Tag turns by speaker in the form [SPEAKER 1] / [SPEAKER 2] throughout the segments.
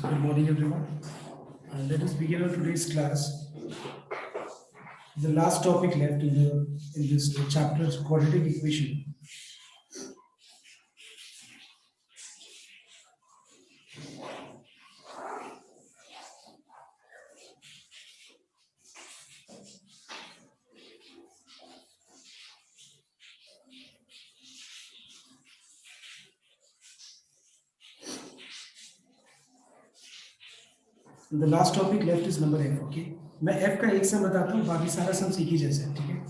[SPEAKER 1] Good morning, everyone. Let us begin our today's class. The last topic left in this chapter is quadratic equation. The last topic left is number f. Okay, मैं f का एक सम बताता हूँ, बाकी सारा सम सीख ही जैसे है, ठीक है.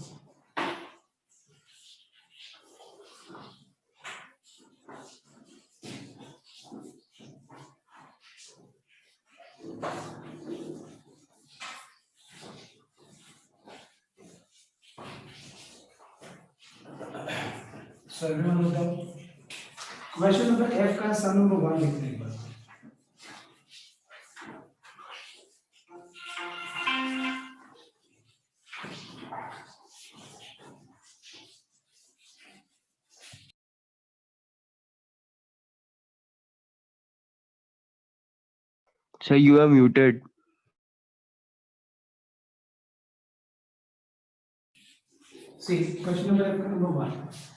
[SPEAKER 1] So everyone note down. Question number f का sum number 1 लिखते हैं एक बार.
[SPEAKER 2] Sir, you are muted.
[SPEAKER 1] See, question number f का number 1.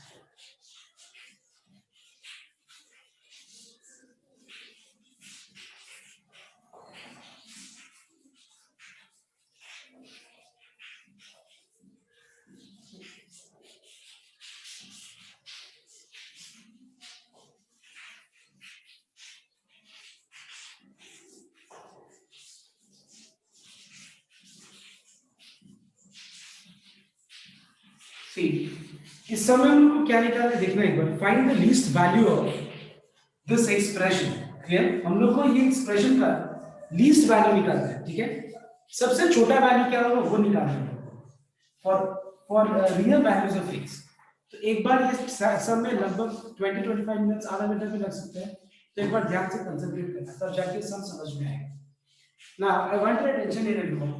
[SPEAKER 1] See, इस समय हम लोग को क्या निकालना है देखना एक बार. Find the least value of this expression. Clear? हम लोग को ये एक्सप्रेशन का लीस्ट वैल्यू निकालना है, ठीक है. सबसे छोटा वैल्यू क्या होगा वो निकालना है for real values of x. तो एक बार ये सब में लगभग 20-25 मिनट्स, आधा घंटा भी लग सकता है. तो एक बार ध्यान से कंसंट्रेट करना, तब जाके सब समझ में आएगा. Now I want your attention in everyone.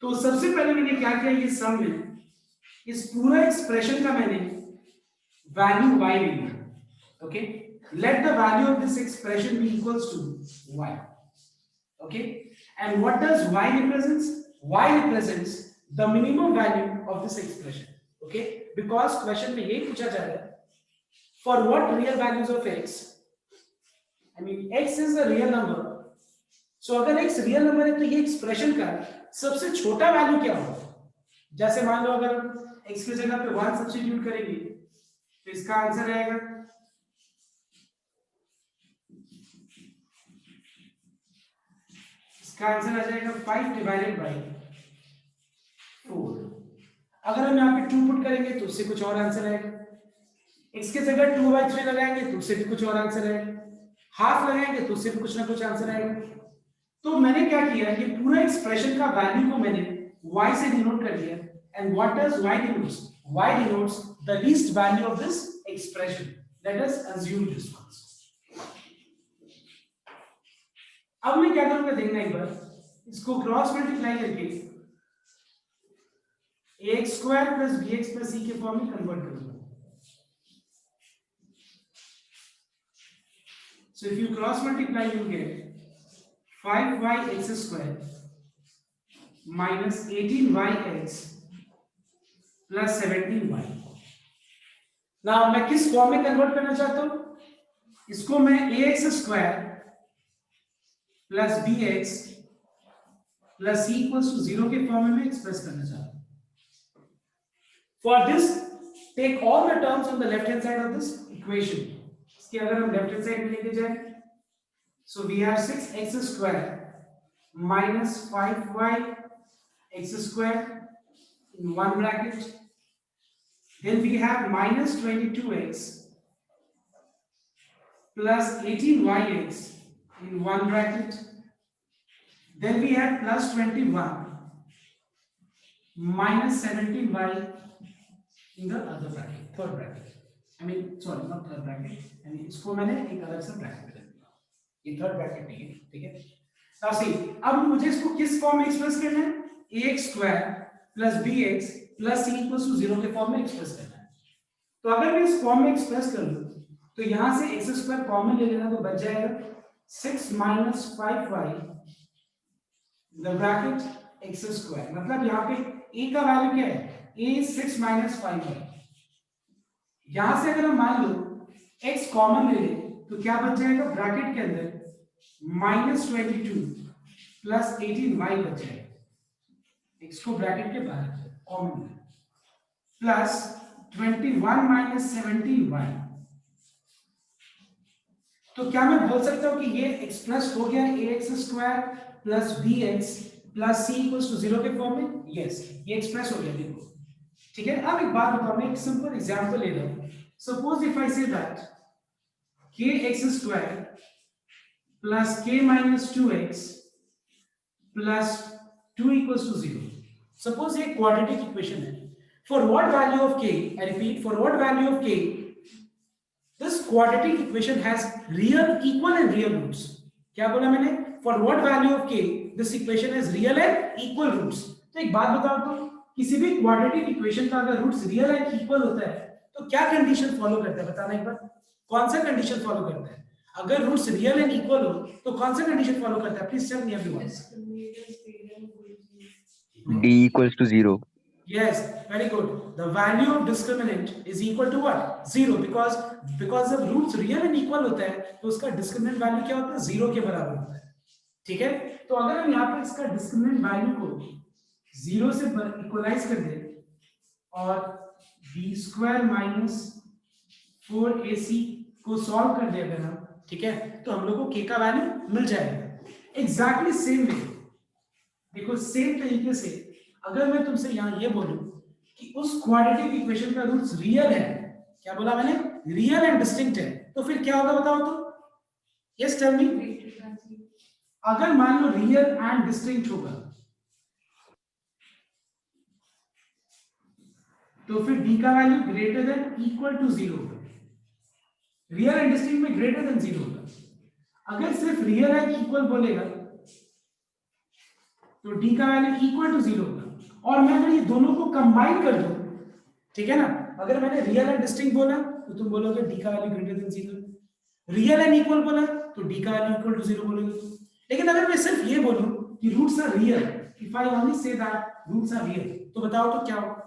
[SPEAKER 1] तो सबसे पहले मैंने क्या किया, ये सम में इस पूरा एक्सप्रेशन का मैंने वैल्यू y लिया. Okay, let the value of this expression be equals to y. Okay, and what does y represents? y represents the minimum value of this expression. Okay, because question में यही पूछा जा रहा है for what real values of x. I mean x is a real number. So अगर x real number है तो ये एक्सप्रेशन का सबसे छोटा वैल्यू क्या होगा? जैसे मान लो अगर हम x की जगह पे 1 सब्स्टिट्यूट करेंगे तो इसका आंसर आएगा आ जाएगा 5 डिवाइडेड बाय 4. अगर हम यहाँ पे 2 पुट करेंगे तो उससे कुछ और आंसर आएगा. x की जगह 2/3 लगाएंगे तो उससे भी कुछ और आंसर आएगा. हाफ लगाएंगे तो उससे भी कुछ ना कुछ आंसर आएगा. तो मैंने क्या किया, ये पूरा एक्सप्रेशन का वैल्यू को मैंने y से डिनोट कर दिया. And what does y denotes? Y denotes the least value of this expression. Let us assume this one. अब मैं क्या करूंगा देखना एक बार. इसको क्रॉस मल्टीप्लाई करके ax square plus bx plus c के फॉर्म में कन्वर्ट करूंगा. So if you cross multiply you get 5yx square minus 18yx plus 17y. Now मैं किस फॉर्म में कन्वर्ट करना चाहता हूं? इसको मैं ax square plus bx plus c equals to 0 के फॉर्म में एक्सप्रेस करना चाहता हूं. For this take all the terms on the left hand side of this equation. इसके अगर हम लेफ्ट हैंड साइड में लेके जाएं, so we have 6x square minus 5y x square in one bracket. Then we have minus 22x plus 18yx in one bracket. Then we have plus 21 minus 17y in the other bracket, third bracket. I mean, sorry, not third bracket. I mean, इसको मैंने एक अलग सा bracket में रख दिया. ये third bracket नहीं है, ठीक है. Now see, अब मुझे इसको किस फॉर्म में एक्सप्रेस करना है? ax square plus bx plus c equals to 0 के फॉर्म में एक्सप्रेस करना है. तो अगर मैं इस फॉर्म में एक्सप्रेस कर लूं तो यहां से x स्क्वायर कॉमन ले लेना तो बच जाएगा 6 minus 5y the bracket x square, मतलब यहाँ पे a का वैल्यू क्या है, a 6 minus 5y। यहां से अगर हम मान लो x कॉमन ले लें तो क्या बच जाएगा ब्रैकेट के अंदर -22 प्लस 18y बच जाएगा, x को ब्रैकेट के बाहर कॉमन प्लस 21 माइनस 17y। तो क्या मैं बोल सकता हूं कि ये एक्सप्रेस हो गया ax square plus bx plus c equals to 0 के फॉर्म में? यस, ये एक्सप्रेस हो गया, देखो ठीक है। अब एक बात बताओ, मैं एक सिंपल एग्जांपल ले रहा हूं। Suppose if I say that kx square plus k minus 2x plus 2 equals to 0। Suppose ये क्वाड्रेटिक इक्वेशन है। For what value of k, I repeat, for what value of k this quadratic equation has real, equal and real roots। क्या बोला मैंने? For what value of k this equation has real and equal roots। तो एक बात बताओ, तो किसी भी quadratic equation का अगर roots real and equal होता है तो क्या कंडीशन फॉलो करता है, बताना एक बार। कौन सा कंडीशन फॉलो करता है? अगर रूट्स रियल एंड इक्वल हो तो कौन सा कंडीशन फॉलो करता है? Please tell me everyone.
[SPEAKER 2] D equals to 0.
[SPEAKER 1] Yes, very good. The value of discriminant is equal to what? 0, because जब roots real and equal होता है तो उसका discriminant value क्या होता है? 0 के बराबर होता है, ठीक है। तो अगर हम यहाँ पर इसका discriminant value को 0 से इक्वलाइज कर दे और b स्क्वायर माइनस 4ac को सॉल्व कर दे अगर हम, ठीक है, तो हम लोग को k का वैल्यू मिल जाएगा। एग्जैक्टली सेम वे, देखो सेम तरीके से अगर मैं तुमसे यहां ये बोलूं कि उस क्वाड्रेटिक इक्वेशन का रूट्स रियल है, क्या बोला मैंने? रियल एंड डिस्टिंक्ट है, तो फिर क्या होगा बताओ तो? Yes tell me. अगर मान लो रियल एंड डिस्टिंक्ट होगा तो फिर d का value greater than equal to 0 होगा। रियल एंड डिस्टिंक्ट में ग्रेटर देन 0 होगा। अगर सिर्फ रियल एंड इक्वल बोलेगा तो d का वैल्यू इक्वल टू 0 होगा। और मैं अगर ये दोनों को कंबाइन कर दूं, ठीक है ना, अगर मैंने रियल एंड डिस्टिंक्ट बोला तो तुम बोलोगे d का value greater than 0, real and equal बोला तो d का वैल्यू इक्वल टू 0 बोलोगे। लेकिन अगर मैं सिर्फ ये बोलूं कि roots are real, if I only say that roots are real, तो बताओ तो क्या होगा?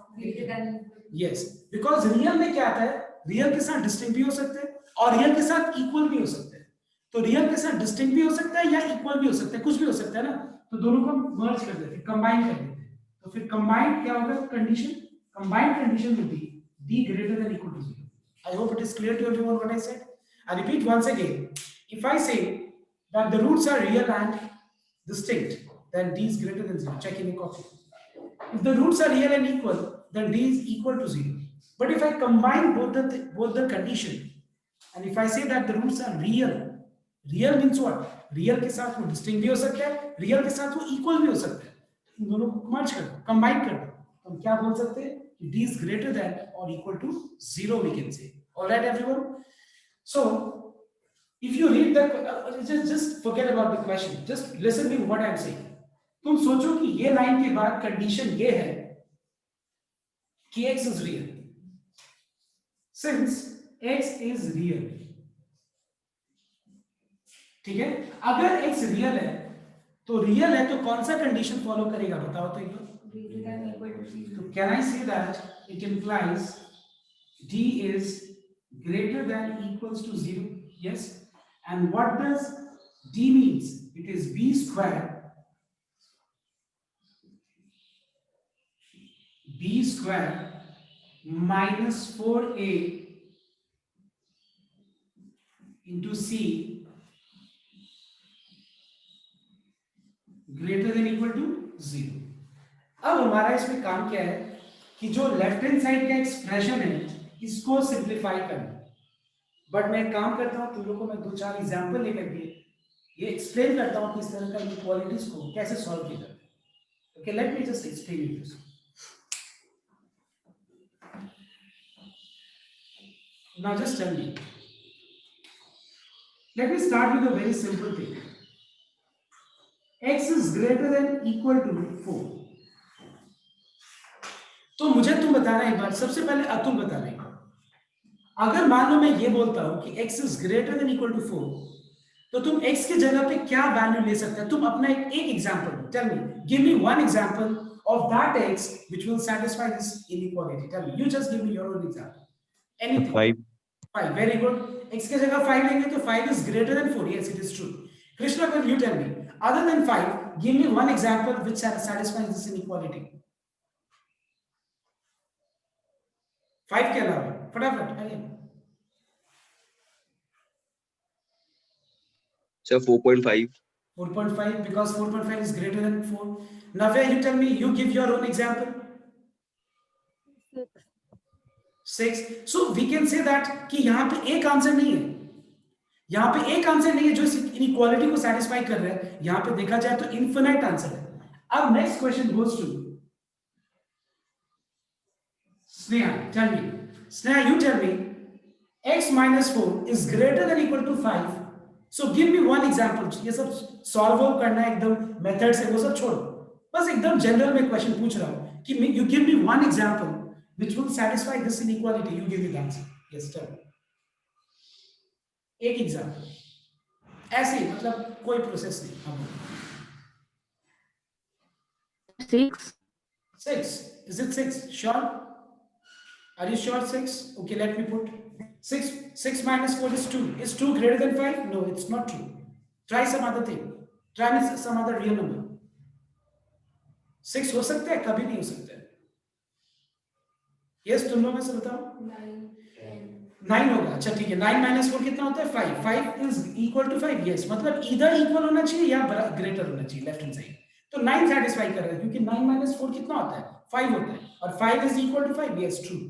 [SPEAKER 1] यस, बिकॉज़ रियल में क्या आता है, रियल के साथ डिस्टिंक्ट भी हो सकते हैं और रियल के साथ इक्वल भी हो सकते हैं। तो रियल के साथ डिस्टिंक्ट भी हो सकता है या इक्वल भी हो सकता है, कुछ भी हो सकता है ना, तो दोनों को मर्ज कर देते हैं, कंबाइन कर देते हैं। तो फिर कंबाइंड क्या होगा condition? Combined condition will be d greater than equal to 0। I hope it is clear to everyone what I said। I repeat once again, if I say that the roots are real and distinct, then d is greater than 0। Check in your copy। If the roots are real and equal, then d is equal to 0। But if I combine both the condition, and if I say that the roots are real, real means what? Real के साथ वो distinct भी हो सकता है, real के साथ वो इक्वल भी हो सकता है। इन दोनों को मर्ज कर दो, कंबाइन कर दो, तो हम क्या बोल सकते हैं कि d is greater than or equal to 0 we can say। All right everyone, so if you read the just forget about the question, just listen to what I am saying। तुम सोचो कि ये लाइन के बाद condition ये है कि x is real। Since x is real, ठीक है, अगर x रियल है तो रियल है तो कौन सा कंडीशन फॉलो करेगा बताओ तो एक बार। तो can I say that it implies d is greater than equals to 0। yes, and what does d means? It is b square minus 4a into c greater than equal to 0। अब हमारा इसमें काम क्या है कि जो लेफ्ट हैंड साइड का expression है इसको सिंपलीफाई करना। बट मैं काम करता हूं, तुम लोगों को मैं 2-4 एग्जांपल लेकर के ये एक्सप्लेन करता हूं कि इस तरह का इनइक्वालिटीज को कैसे सॉल्व किया जाता है। Okay, let me just explain it this. Now just tell me, let me start with a very simple thing. x is greater than equal to 4। तो मुझे तुम बताना एक बार, सबसे पहले अतुल बताना एक बार, अगर मान लो मैं ये बोलता हूं कि x is greater than equal to 4, तो तुम x के जगह पे क्या वैल्यू ले सकते हो? तुम अपना एक एग्जांपल दो, tell me, give me one example of that x which will satisfy this inequality. Tell me, you just give me your own example, anything.
[SPEAKER 2] 5.
[SPEAKER 1] 5, very good. X के जगह 5 लेंगे तो 5 is greater than 4. Yes, it is true. Krishna, can you tell me, other than 5, give me one example which satisfies this inequality. 5 के अलावा फटाफट आइए.
[SPEAKER 2] So 4.5.
[SPEAKER 1] 4.5, because 4.5 is greater than 4. Navya, you tell me, you give your own example. 6. So we can say that कि यहाँ पे एक answer नहीं है, यहाँ पे एक आंसर नहीं है जो इस इनइक्वालिटी को सैटिस्फाई कर रहा है. यहाँ पे देखा जाए तो इनफिनाइट आंसर है. अब next question goes to Sneha. Tell me, Sneha, you tell me, x minus 4 is greater than equal to 5. So give me one example. ये सब सॉल्व करना है एकदम मेथड से, वो सब छोड़ो, बस एकदम जनरल में क्वेश्चन पूछ रहा हूँ कि you give me one example which will satisfy this inequality. You give me the answer. Yes, tell me. एक एग्जाम्पल, ऐसे ही, मतलब कोई प्रोसेस नहीं.
[SPEAKER 3] 6.
[SPEAKER 1] 6. Is it 6? Sure? Are you sure 6? Okay, let me put 6. 6 minus 4 is 2. Is 2 greater than 5? No, it's not true. Try some other thing. Try some other real number. 6 हो सकता है, कभी नहीं हो सकता है. Yes, तुम लोग में से बताओ. 9 होगा. अच्छा ठीक है. 9 minus 4 कितना होता है? 5. 5 is equal to 5. Yes, मतलब इधर इक्वल होना चाहिए या ग्रेटर होना चाहिए लेफ्ट हैंड साइड. तो 9 सेटिस्फाई कर रहा है क्योंकि 9 minus 4 कितना होता है? 5 होता है, और 5 is equal to 5. Yes, true.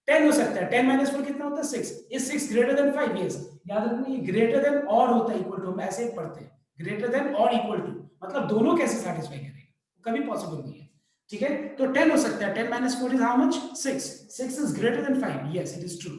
[SPEAKER 1] 10 हो सकता है. 10 minus 4 कितना होता है? 6. Is 6 greater than 5? Yes. याद रखना, ये greater than और होता है equal to, हम ऐसे पढ़ते हैं, greater than और equal to, मतलब दोनों कैसे सेटिस्फाई करेगा, कभी पॉसिबल नहीं है. ठीक है, तो 10 हो सकता है. 10 minus 4 is how much? 6. 6 is greater than 5. Yes, it is true.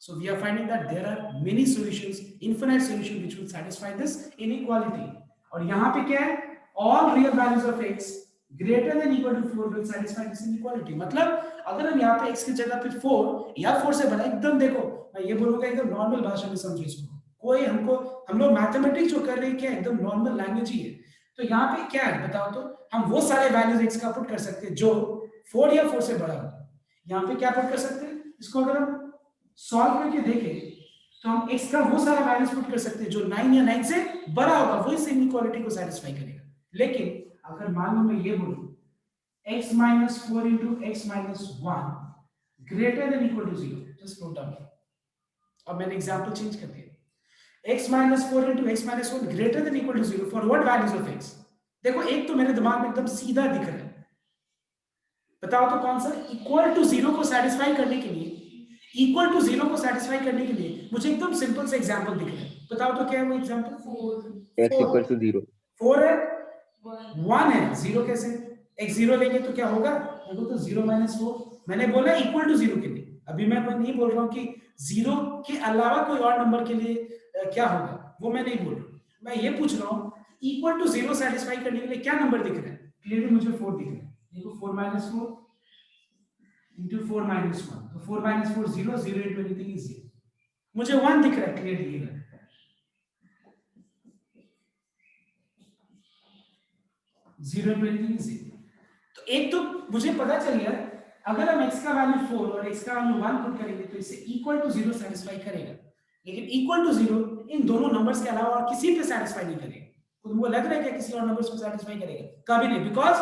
[SPEAKER 1] So we are finding that there are many solutions, infinite solutions which will satisfy this inequality. और यहाँ पे क्या है? All real values of x greater than equal to 4 will satisfy this inequality. मतलब अगर हम यहाँ पे x की जगह पे 4 या 4 से बड़ा, एकदम देखो, मैं ये बोलूंगा एकदम नॉर्मल भाषा में समझो इसको. कोई हम लोग मैथमेटिक्स जो कर रहे हैं क्या, एकदम नॉर्मल लैंग्वेज ही है. तो यहाँ पे क्या है बताओ तो, हम वो सारे वैल्यूज x का पुट कर सकते हैं जो 4 या 4 से बड़ा हो. यहाँ पे क्या पुट कर सकते हैं? इसको अगर हम सॉल्व करके देखें तो हम x का वो सारा वैल्यूज पुट कर सकते हैं जो 9 या 9 से बड़ा होगा, वो इस इनइक्वालिटी को सैटिस्फाई करेगा. लेकिन अगर मान लो मैं ये बोलूं x minus 4 into x minus 1 greater than equal to 0, just note down. अब मैंने एग्जांपल चेंज कर दिया. x minus 4 into x minus 1 greater than equal to 0 for what values of x? देखो, एक तो मेरे दिमाग में एकदम सीधा दिख रहा है, बताओ तो कौन सा? इक्वल टू 0 को सेटिस्फाई करने के लिए, इक्वल टू 0 को सेटिस्फाई करने के लिए मुझे एकदम सिंपल से एग्जांपल दिख रहा है. बताओ तो क्या है वो एग्जांपल?
[SPEAKER 2] 4 equals to 0.
[SPEAKER 1] 4 है, 1 है, 0 कैसे? x 0 लेंगे तो क्या होगा? देखो तो 0 minus 4, मैंने बोला इक्वल टू 0 के लिए. अभी मैं नहीं बोल रहा हूँ कि 0 के अलावा कोई और नंबर के लिए क्या होगा, वो मैं नहीं बोल रहा हूँ. मैं ये पूछ रहा हूँ इक्वल टू 0 सेटिस्फाई करने के लिए क्या नंबर दिख रहा है? क्लियरली मुझे 4 दिख रहा है. देखो 4 minus 4 into 4 minus 1, तो 4 minus 4 0, 0 into anything is 0. मुझे 1 दिख रहा है क्लियरली. 0 into anything is 0. तो एक तो मुझे पता चल गया, अगर हम x का वैल्यू 4 और x का वैल्यू 1 पुट करेंगे तो इससे इक्वल टू 0 सेटिस्फाई करेगा. लेकिन इक्वल टू 0 इन दोनों नंबर्स के अलावा और किसी पे सेटिस्फाई नहीं करेगा. तुमको लग रहा है क्या किसी और नंबर्स को सेटिस्फाई करेगा? कभी नहीं. बिकॉज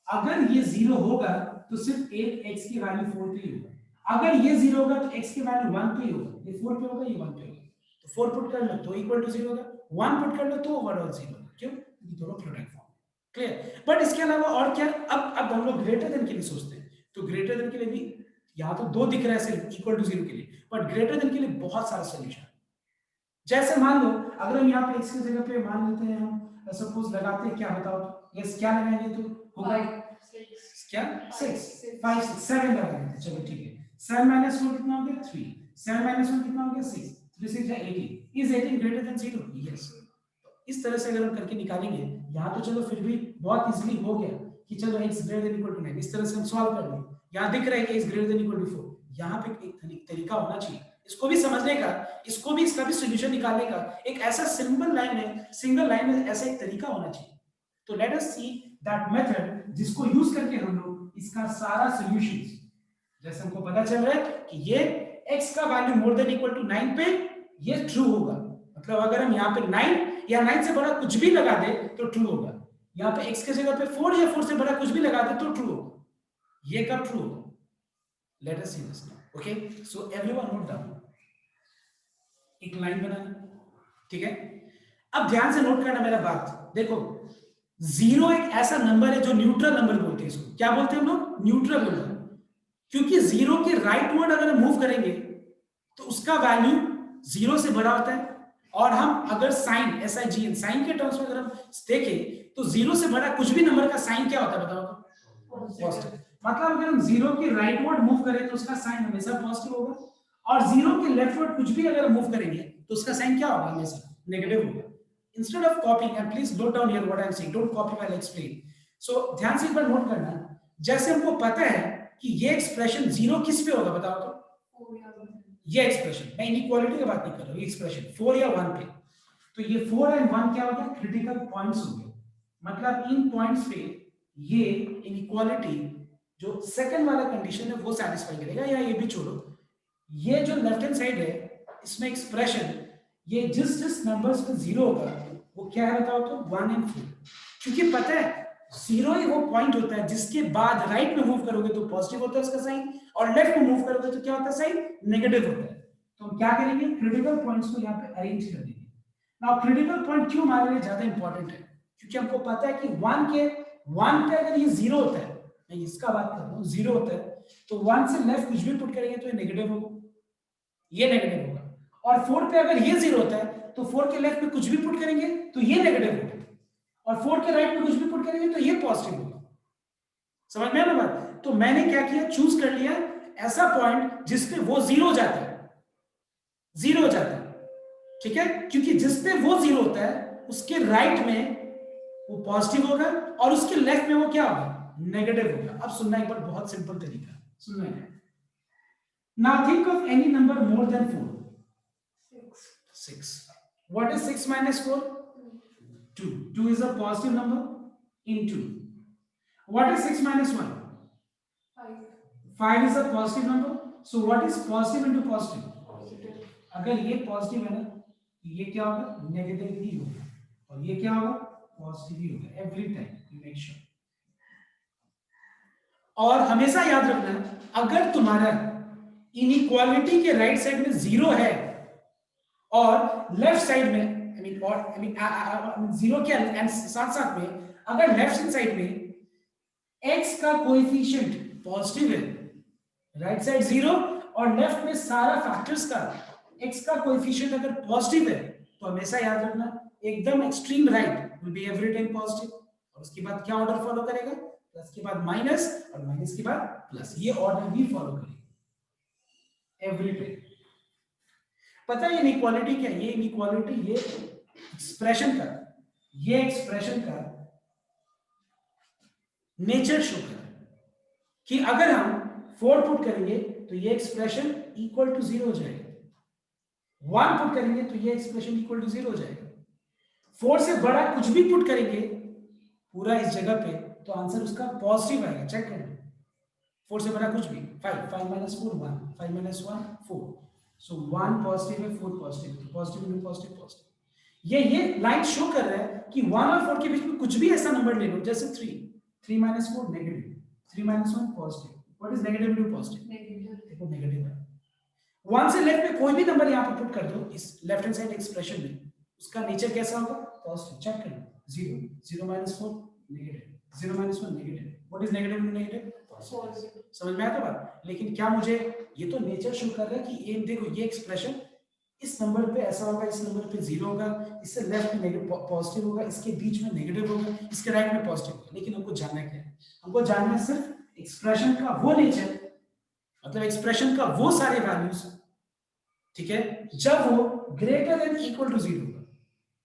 [SPEAKER 1] अगर ये 0 होगा तो सिर्फ एक x की वैल्यू 4 पे ही होगा. अगर ये 0 होगा तो x की वैल्यू 1 पे ही होगा. ये 4 पे होगा, ये 1 पे होगा. तो 4 पुट कर लो तो इक्वल टू 0 होगा, 1 पुट कर लो तो ओवरऑल 0 होगा. क्यों? ये दोनों प्रोडक्ट फॉर्म. क्लियर? बट इसके अलावा और क्या? अब हम लोग ग्रेटर देन के लिए सोचते हैं, तो ग्रेटर देन के लिए भी यहाँ तो 2 दिख रहा है सिर्फ इक्वल टू 0 के लिए, बट ग्रेटर देन के लिए बहुत सारा सॉल्यूशन. जैसे मान लो अगर हम यहाँ पे x की जगह पे मान लेते हैं, हम सपोज लगाते हैं, क्या बताओ तो? यस, क्या लगाएंगे तो होगा? क्या? 6, 5, 6, 7 लगाएंगे. चलो ठीक है. 7 minus 4 कितना हो गया? 3. 7 minus 1 कितना हो गया? 6. 3 6 या 18. Is 18 greater than 0? Yes. इस तरह से अगर हम करके निकालेंगे, यहाँ तो चलो फिर भी बहुत इजीली हो गया कि चलो x greater than equal to 9. इस तरह से हम सॉल्व कर लेंगे. यहाँ दिख रहा है कि x greater than equal to 4. यहाँ पे एक तरीका होना चाहिए. इसको भी समझने का, इसको भी, इसका भी सॉल्यूशन निकालने का एक ऐसा सिंपल लाइन है, सिंगल लाइन में ऐसा एक तरीका होना चाहिए। तो let us see that method जिसको यूज करके हम लोग इसका सारा सॉल्यूशन, जैसे हमको पता चल रहा है कि ये x का value more than equal to 9 पे ये ट्रू होगा, मतलब अगर हम यहाँ पे 9 या 9 से बड़ा कुछ भी लगा दे तो ट्रू होगा, यहाँ पे x के जगह पे 4 या 4 से बड़ा कुछ भी लगा दे तो ट्रू होगा। ये कब ट्रू होगा? Let us see this now. Okay, so everyone note down, एक लाइन बनाना, ठीक है। अब ध्यान से नोट करना मेरा बात, देखो जीरो एक ऐसा नंबर है जो न्यूट्रल नंबर बोलते हैं, इसको क्या बोलते हैं हम लोग? न्यूट्रल नंबर, क्योंकि जीरो के राइटवर्ड अगर हम मूव करेंगे तो उसका वैल्यू जीरो से बड़ा होता है, और हम अगर साइन SIGN साइन के टर्म्स में अगर हम देखें तो जीरो से बड़ा कुछ भी नंबर का साइन क्या होता है बताओ तो? पॉजिटिव। मतलब अगर हम जीरो के राइटवर्ड मूव करें तो उसका साइन हमेशा पॉजिटिव होगा, और जीरो के लेफ्टवर्ड कुछ भी अगर मूव करेंगे तो उसका साइन क्या होगा? हमेशा नेगेटिव होगा। Instead of copying, and please note down here what I am saying, don't copy while I explain. So ध्यान से एक बार नोट करना, जैसे हमको पता है कि ये एक्सप्रेशन जीरो किस पे होगा बताओ तो? ये एक्सप्रेशन, मैं इनइक्वालिटी की बात नहीं कर रहा हूँ, ये एक्सप्रेशन 4 या 1 पे, तो ये 4 और 1 क्या हो गया? क्रिटिकल पॉइंट्स हो गए, मतलब इन पॉइंट्स पे ये इनइक्वालिटी जो सेकंड वाला कंडीशन है वो सेटिस्फाई करेगा, या ये भी छोड़ो, ये जो लेफ्ट हैंड साइड है इसमें एक्सप्रेशन ये जिस नंबर्स पे जीरो होगा वो क्या है बताओ तो? 1 and 4, क्योंकि पता है जीरो ही वो पॉइंट होता है जिसके बाद राइट में मूव करोगे तो पॉजिटिव होता है उसका साइन, और लेफ्ट में मूव करोगे तो क्या होता है? साइन नेगेटिव होता है। तो हम क्या करेंगे? क्रिटिकल पॉइंट्स को यहाँ पे अरेंज कर देंगे। नाउ क्रिटिकल पॉइंट क्यों हमारे लिए ज्यादा इंपॉर्टेंट है? क्योंकि हमको पता है कि 1 पे अगर ये जीरो होता है, मैं इसका बात कर रहा हूँ, जीरो होता है तो 1 से लेफ्ट कुछ भी पुट करेंगे तो ये नेगेटिव होगा, ये नेगेटिव होगा, और 4 पे अगर ये जीरो होता है तो 4 के लेफ्ट पे कुछ भी पुट करेंगे तो ये नेगेटिव होगा, और 4 के राइट पे कुछ भी पुट करेंगे तो ये पॉजिटिव होगा। समझ में आ रहा बात? तो मैंने क्या किया? चूज कर लिया ऐसा पॉइंट जिसपे वो जीरो जाता है, जीरो हो जाता है, ठीक है, क्योंकि जिसपे वो जीरो होता है उसके राइट में वो पॉजिटिव होगा और उसके लेफ्ट में वो क्या होगा? नेगेटिव होगा। अब सुनना एक बार, बहुत सिंपल तरीका सुनना है। Now think of any number more than 4। 6. What is 6 minus 4? 2. 2 is a positive number in 2. What is 6 minus 1?
[SPEAKER 4] 5.
[SPEAKER 1] 5 is a positive number. So what is positive into positive?
[SPEAKER 4] Positive.
[SPEAKER 1] अगर ये पॉजिटिव है ना तो ये क्या होगा? नेगेटिव ही होगा, और ये क्या होगा? पॉजिटिव ही होगा every time, you make sure. और हमेशा याद रखना, अगर तुम्हारा इनइक्वालिटी के राइट साइड में जीरो है और लेफ्ट साइड में जीरो के साथ साथ में अगर लेफ्ट साइड में x का कोएफिशिएंट पॉजिटिव है, राइट साइड जीरो और लेफ्ट में सारा फैक्टर्स का x का कोएफिशिएंट अगर पॉजिटिव है तो हमेशा याद रखना एकदम extreme right will be every time positive, और उसके बाद क्या ऑर्डर फॉलो करेगा? प्लस के बाद माइनस और माइनस के बाद प्लस, ये ऑर्डर भी फॉलो करेगा एवरी टाइम। पता है इनइक्वालिटी क्या है? ये इनइक्वालिटी ये एक्सप्रेशन का नेचर शो कर रहा है कि अगर हम 4 पुट करेंगे तो ये एक्सप्रेशन इक्वल टू 0 हो जाएगा, 1 पुट करेंगे तो ये एक्सप्रेशन इक्वल टू 0 हो जाएगा, 4 से बड़ा कुछ भी पुट करेंगे पूरा इस जगह पे तो आंसर उसका पॉजिटिव आएगा। चेक करना, 4 से बड़ा कुछ भी, 5 minus 4 1, 5 minus 1 4, सो 1 पॉजिटिव है 4 पॉजिटिव है, तो पॉजिटिव इनटू पॉजिटिव पॉजिटिव। ये लाइन शो कर रहा है कि 1 और 4 के बीच में कुछ भी ऐसा नंबर ले लो, जैसे 3 minus 4 negative, 3 minus 1 positive. What is negative into positive? देखो नेगेटिव है। 1 से लेफ्ट में कोई भी नंबर यहां पे पुट कर दो इस लेफ्ट हैंड साइड एक्सप्रेशन में, उसका नेचर कैसा होगा? पॉजिटिव। चेक करो, 0 minus 4 negative, 0 minus 1 negative. What is negative into negative? Positive. समझ में आया बात? लेकिन क्या मुझे ये तो नेचर शो कर रहा है कि ये देखो ये एक्सप्रेशन इस नंबर पे ऐसा होगा, इस नंबर पे 0 होगा, इससे लेफ्ट में नेगेटिव पॉजिटिव होगा, इसके बीच में नेगेटिव होगा, इसके राइट में पॉजिटिव होगा। लेकिन हमको जानना क्या है? हमको जानना है सिर्फ एक्सप्रेशन का वो नेचर, मतलब एक्सप्रेशन का वो सारे वैल्यूज, ठीक है, जब वो ग्रेटर देन इक्वल टू 0 होगा।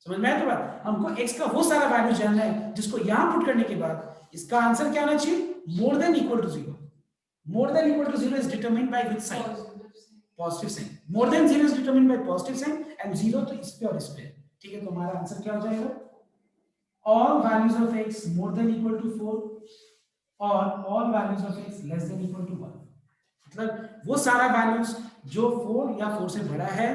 [SPEAKER 1] समझ में आया तो बात? हमको x का वो सारा वैल्यू जानना है जिसको यहां पुट करने के बाद इसका आंसर क्या आना चाहिए? More than equal to 0। More than equal to 0 is determined by which sign? Positive sign. More than 0 is determined by positive sign and 0 तो इस पे और इस पे, ठीक है। तो हमारा आंसर क्या हो जाएगा, all values of x more than equal to 4 or all values of x less than equal to 1। मतलब वो सारा वैल्यूज जो 4 या 4 से बड़ा है,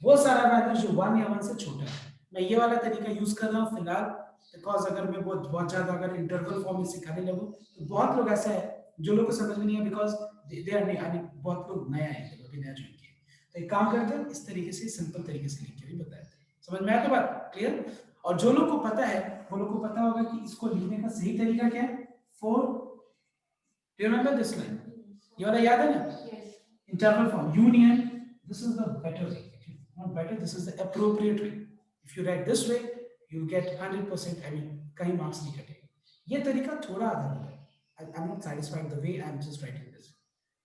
[SPEAKER 1] वो सारा वैल्यूज जो 1 या 1 से छोटा है। मैं ये वाला तरीका यूज कर रहा हूँ फिलहाल, बिकॉज अगर मैं बहुत ज्यादा अगर इंटरवल फॉर्म में सिखाने लगूं तो बहुत लोग ऐसा है जो लोग को समझ में नहीं है, बिकॉज दे आर नहीं, बहुत लोग नया है, अभी नया ज्वाइन किया। तो एक काम करते हैं, इस तरीके से सिंपल तरीके से लिख के भी बताते हैं। समझ में आया तो बात क्लियर? और जो लोग को पता है वो लोग को पता होगा कि इसको लिखने का सही तरीका क्या है। 4, do you remember this line? ये वाला याद है ना? Interval form union, this is the better way, not better, this is the appropriate way. If you write this way you will get 100%, I mean कहीं marks नहीं कटेंगे। ये तरीका थोड़ा आधा होता है, I'm not satisfied the way I'm just writing this।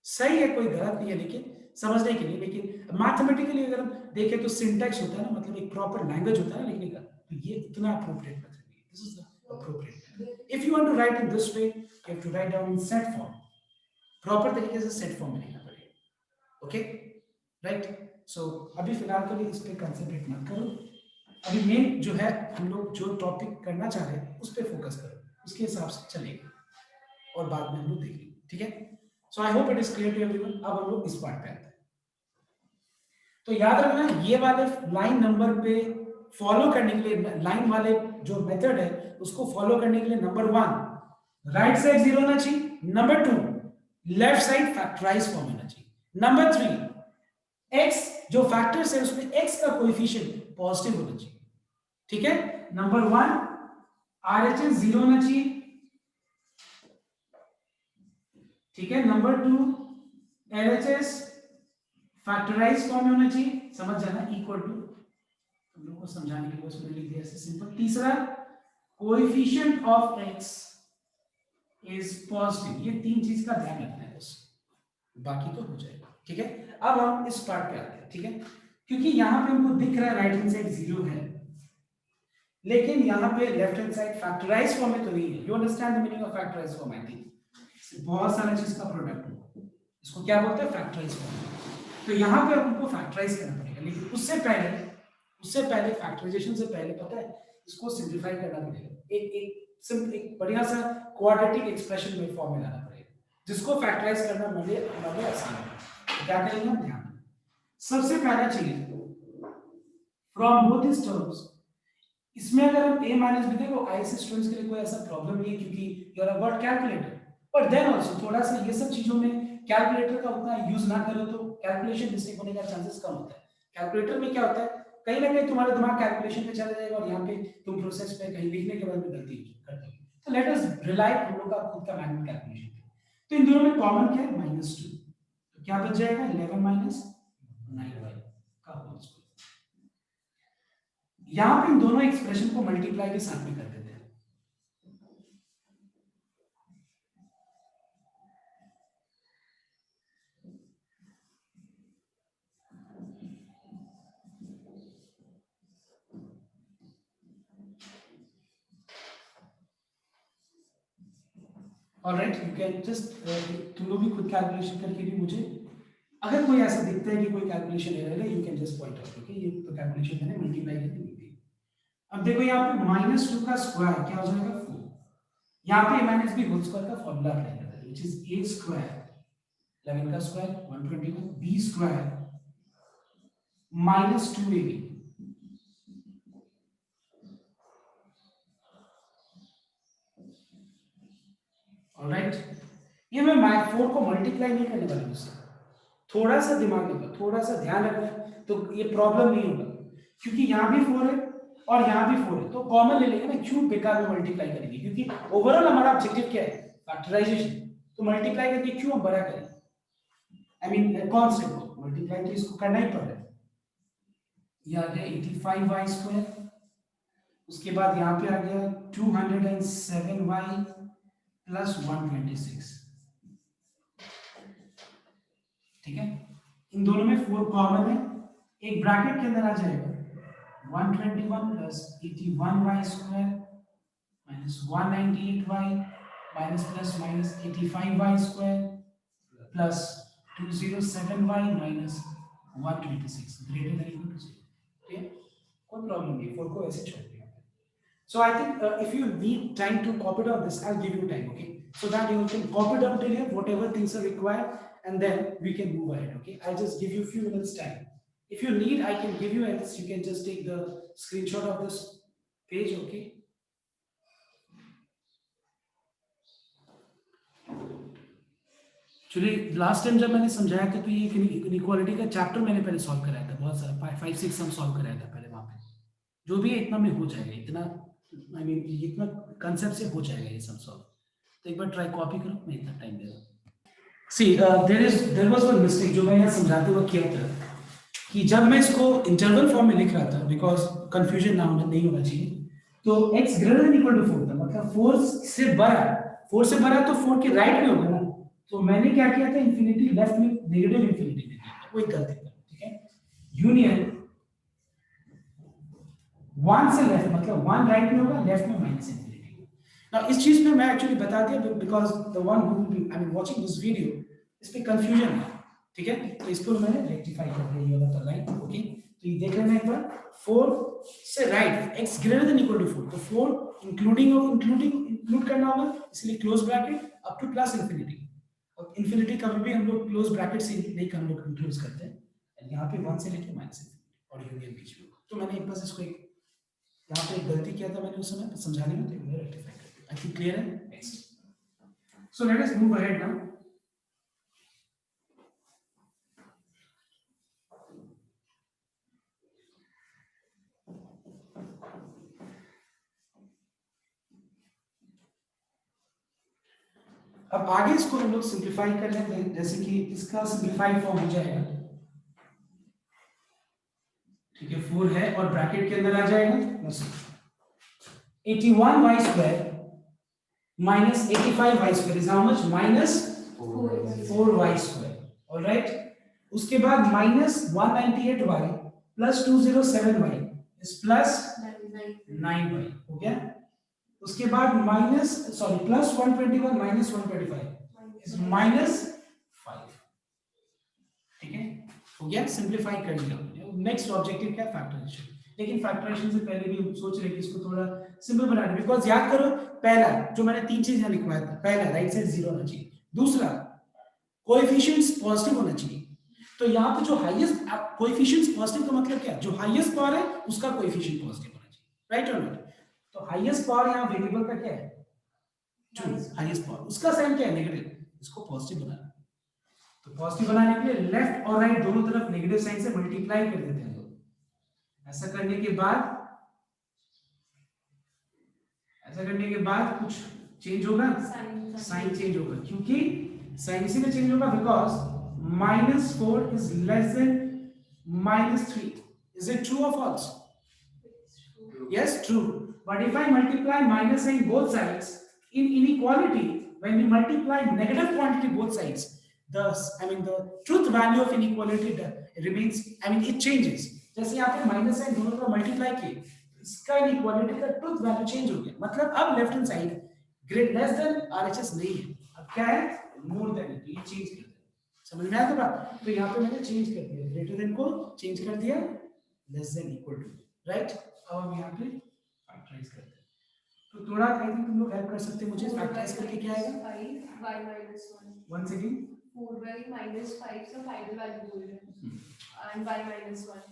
[SPEAKER 1] सही है, कोई गलत नहीं है, लेकिन समझने के लिए। लेकिन मैथमेटिकली अगर हम देखें तो सिंटैक्स होता है ना, मतलब एक प्रॉपर लैंग्वेज होता है ना लिखने का, तो ये इतना अप्रोप्रिएट मेथड नहीं है। This is the appropriate method. If you want to write in this way you have to write down in set form, proper तरीके से सेट फॉर्म में लिखना पड़ेगा। Okay right? सो अभी फिलहाल के लिए इस पे कंसंट्रेट मत करो, अभी मेन जो है हम लोग जो टॉपिक करना चाह रहे हैं उस पे फोकस करो, उसके हिसाब से चलेगा और बाद में हम लोग देखेंगे, ठीक है? So I hope it is clear to everyone. अब हम लोग इस पार्ट पे आते हैं। तो याद रखना ये वाले लाइन नंबर पे फॉलो करने के लिए, लाइन वाले जो मेथड है उसको फॉलो करने के लिए, नंबर 1 राइट साइड 0 होना चाहिए, number 2 left side factorise form होना चाहिए, नंबर 3 x जो फैक्टर्स है उसमें x का कोएफिशिएंट पॉजिटिव होना चाहिए, ठीक है? नंबर 1 RHS 0 होना चाहिए, ठीक है? नंबर 2 LHS फैक्टराइज फॉर्म में होना चाहिए, समझ जाना, इक्वल टू, तुम लोगों को समझाने के लिए उसमें लिख दिया ऐसे सिंपल। तीसरा coefficient of x is positive. ये तीन चीज का ध्यान रखना है बस, बाकी तो हो जाएगा, ठीक है? अब हम इस पार्ट पे आते हैं, ठीक है? क्योंकि यहां पे हमको दिख रहा है राइट हैंड साइड 0 है, लेकिन यहां पे left hand side factorise form में तो नहीं है। You understand the meaning of factorise form? I think बहुत सारा चीज का प्रोडक्ट हो, इसको क्या बोलते हैं? Factorise form. तो यहाँ पे हमको फैक्टराइज करना पड़ेगा, लेकिन उससे पहले फैक्टराइजेशन से पहले पता है इसको सिंपलीफाई करना पड़ेगा, एक बढ़िया सा क्वाड्रेटिक एक्सप्रेशन में फॉर्म में लाना पड़ेगा, जिसको फैक्टराइज करना हमारे आसान है। तो क्या करेंगे हम? ध्यान, सबसे पहला चीज फ्रॉम बोथ दिस टर्म्स, इसमें अगर हम a माइनस b, देखो आईएससी स्टूडेंट्स के लिए कोई ऐसा प्रॉब्लम नहीं है क्योंकि you are about calculator, but then also थोड़ा सा ये सब चीजों में कैलकुलेटर का उतना यूज ना करो तो कैलकुलेशन मिस्टेक होने का चांसेस कम होता है। कैलकुलेटर में क्या होता है, कहीं ना कहीं तुम्हारा दिमाग कैलकुलेशन पे चला जाएगा और यहाँ पे तुम प्रोसेस पे कहीं लिखने के बाद में गलती करते हो। तो लेट अस रिलाई हम लोग का खुद का मैनुअल कैलकुलेशन पे। तो इन दोनों में कॉमन क्या है? -2, तो क्या बच जाएगा? 11 माइनस 9y का होल स्क्वायर। यहाँ पे इन दोनों एक्सप्रेशन को मल्टीप्लाई के साथ में कर देते हैं। ऑलराइट, यू कैन जस्ट, तुम लोग भी खुद कैलकुलेशन करके भी मुझे, अगर कोई ऐसा दिखता है कि कोई कैलकुलेशन एरर है, you can just point out, okay? ये तो कैलकुलेशन मैंने मल्टीप्लाई करके दी थी। अब देखो यहाँ पे -2 का स्क्वायर क्या हो जाएगा? 4। यहाँ पे -b होल स्क्वायर का फॉर्मूला अप्लाई करते हैं, व्हिच इज a स्क्वायर 11 का square 121, b square -2ab। Alright, ये मैं 4 को मल्टीप्लाई नहीं करने वाला हूं, थोड़ा सा दिमाग लगा, थोड़ा सा ध्यान रखना, तो ये प्रॉब्लम नहीं होगा, क्योंकि यहाँ भी 4 है और यहाँ भी 4 है, तो कॉमन ले लेंगे ना, क्यों बेकार में मल्टीप्लाई करेंगे? क्योंकि ओवरऑल हमारा ऑब्जेक्टिव क्या है? फैक्टराइजेशन। तो मल्टीप्लाई करके क्यों हम बड़ा करें? आई मीन कांस्टेंट को मल्टीप्लाई तो इसको करना ही पड़ रहा है। ये आ गया 85y स्क्वायर, उसके बाद यहाँ पे आ गया 207y प्लस 126, ठीक है? इन दोनों में 4 कॉमन है, एक ब्रैकेट के अंदर आ जाएगा 121 plus 81y square minus 198y minus plus minus 85y square plus 207y minus 126 greater than equal to 0. ठीक है, कोई प्रॉब्लम नहीं, 4 को ऐसे छोड़ दिया. So I think if you need time to copy down this, I'll give you time, okay? So that you can copy down till here whatever things are required, and then we can move ahead, okay? I'll just give you a few minutes time. If you need, I can give you, else you can just take the screenshot of this page, okay? Actually, last time जब मैंने समझाया था तो ये inequality का chapter मैंने पहले solve कराया था, बहुत सारा 5-6 सम सॉल्व कराया था पहले वहाँ पे. जो भी इतना में हो जाएगा, इतना I mean, इतना कंसेप्ट से हो जाएगा ये सब सॉल्व. तो एक बार ट्राई कॉपी करो, मैं इतना टाइम दे रहा हूँ. सी देयर वाज वन मिस्टेक जो मैं यहाँ समझाते हुए किया था कि जब मैं इसको इंटरवल फॉर्म में लिख रहा था, बिकॉज कंफ्यूजन ना होना नहीं होना चाहिए, तो x greater than equal to 4 था, मतलब 4 से बड़ा तो 4 के राइट में होगा ना. तो मैंने क्या किया था, इंफिनिटी लेफ्ट में नेगेटिव इंफिनिटी दे दिया, वो एक गलती था. ठीक है, यूनियन 1 से लेफ्ट, मतलब 1 राइट में होगा, लेफ्ट में माइनस इंफिनिटी. नाउ इस चीज पे मैं एक्चुअली बता दिया because the one who I mean watching this video, इस पे कंफ्यूजन है. ठीक है, तो इसको मैंने रेक्टिफाई कर दिया, ये वाला लाइन. ओके, तो ये देख लेना एक बार. 4 से right x greater than equal to 4, तो 4 इंक्लूड करना होगा, इसलिए close bracket up to plus infinity. और इंफिनिटी कभी भी हम लोग क्लोज ब्रैकेट से नहीं हम लोग इंक्लूड करते हैं, यहाँ पे 1 से लेके माइनस इंफिनिटी और यूनियन बीच में. तो मैंने एक बस इसको एक यहाँ पे एक गलती किया था मैंने उस समय समझाने में, तो मैं रेक्टिफाई कर दिया. आई थिंक क्लियर है. Next, so let us move ahead now. अब आगे इसको हम लोग सिंपलीफाई कर लेते हैं, जैसे कि इसका सिंपलीफाइड फॉर्म हो जाएगा. ठीक है, 4 है और ब्रैकेट के अंदर आ जाएगा 81y square minus 85y square is how much? minus 4y square. all right, उसके बाद minus 198y plus 207y is plus 9y. हो गया. उसके बाद minus plus 121 minus 125 is minus 5. ठीक है, हो गया, सिंपलीफाई कर लिया. नेक्स्ट ऑब्जेक्टिव क्या, फैक्टराइजेशन. लेकिन फैक्टराइजेशन से पहले भी हम सोच रहे कि इसको थोड़ा सिंपल बनाना, बिकॉज याद करो पहला जो मैंने 3 चीज यहाँ लिखवाया था, पहला राइट साइड 0 होना चाहिए, दूसरा कोएफिशिएंट्स पॉजिटिव होना चाहिए. तो यहाँ पे जो हाईएस्ट कोएफिशिएंट्स पॉजिटिव का मतलब क्या, जो हाईएस्ट पावर है उसका कोएफिशिएंट पॉजिटिव होना चाहिए. राइट और नॉट. तो हाईएस्ट पावर यहाँ वेरिएबल का क्या है, 2. हाईएस्ट पावर, उसका साइन क्या है, नेगेटिव. इसको पॉजिटिव बनाना. तो पॉजिटिव बनाने के लिए लेफ्ट और राइट दोनों तरफ नेगेटिव साइन से मल्टीप्लाई कर देते हैं लोग. ऐसा करने के बाद कुछ चेंज होगा, साइन चेंज होगा. क्योंकि साइन इसी में चेंज होगा because -4 is less than -3. Is it true और false? Yes, true. But if I multiply minus sign both sides, in inequality, when we multiply negative quantity both sides, the truth value of inequality remains, it changes. जैसे यहाँ पे minus sign दोनों तरफ multiply किए, इसका inequality का truth value change हो गया. मतलब अब left hand side great less than RHS नहीं है, अब क्या है, मोर देन. ये चेंज कर दिया. समझ में आया तो बात. तो यहाँ पे मैंने चेंज कर दिया, ग्रेटर देन को चेंज कर दिया less than equal to. Right, अब हम यहाँ पे फैक्टराइज करते हैं. तो थोड़ा आई थिंक तुम लोग हेल्प कर सकते हैं मुझे. फैक्टराइज करके क्या आएगा,
[SPEAKER 4] 5y minus 1.
[SPEAKER 1] One second,
[SPEAKER 4] 4y minus 5 का फाइनल वैल्यू बोल रहे हैं, and y minus 1.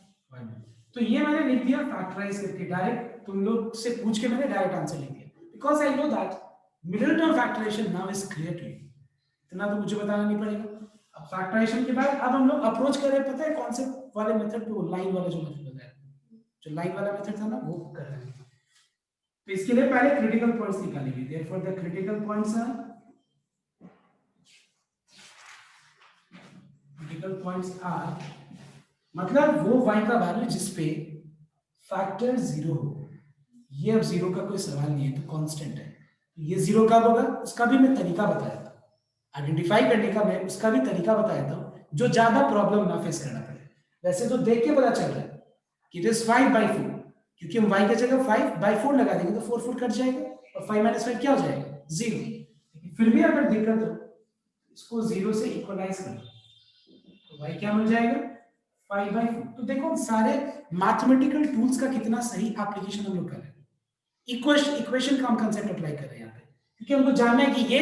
[SPEAKER 1] तो ये मैंने लिख दिया फैक्टराइज करके. डायरेक्ट तुम लोग से पूछ के मैंने डायरेक्ट आंसर लिख दिया, because I know that middle term factorisation now is clear to you. इतना तो मुझे बताना नहीं पड़ेगा. अब फैक्टराइजेशन के बाद अब हम लोग अप्रोच कर रहे हैं, पता है कौन से वाले मेथड पे, लाइन वाला जो मेथड बताया, जो लाइन वाला मेथड था ना, वो कर रहे हैं. तो इसके लिए पहले क्रिटिकल पॉइंट्स निकालेंगे. Therefore the critical points are मतलब वो y का वैल्यू जिस पे फैक्टर 0 हो. ये अब 0 का कोई सवाल नहीं है, तो कांस्टेंट है. ये 0 कब होगा उसका भी मैं तरीका बताया था, आइडेंटिफाई करने का मैं उसका भी तरीका बताया था, जो ज्यादा प्रॉब्लम ना फेस करना पड़े. वैसे तो देख के पता चल रहा है कि इट इज 5/4, क्योंकि हम y की जगह 5/4 लगा देंगे तो 4 कट जाएगा और 5 - 5 क्या हो जाएगा, 0. लेकिन फिर भी अगर दिक्कत हो इसको 0 से इक्वलाइज कर, तो y क्या मिल जाएगा, 5/4। तो देखो सारे मैथमेटिकल टूल्स का कितना सही एप्लीकेशन हम लोग कर रहे हैं। इक्वेशन का हम कंसेप्ट अप्लाई कर रहे हैं यहाँ पे, क्योंकि हमको जानना है कि ये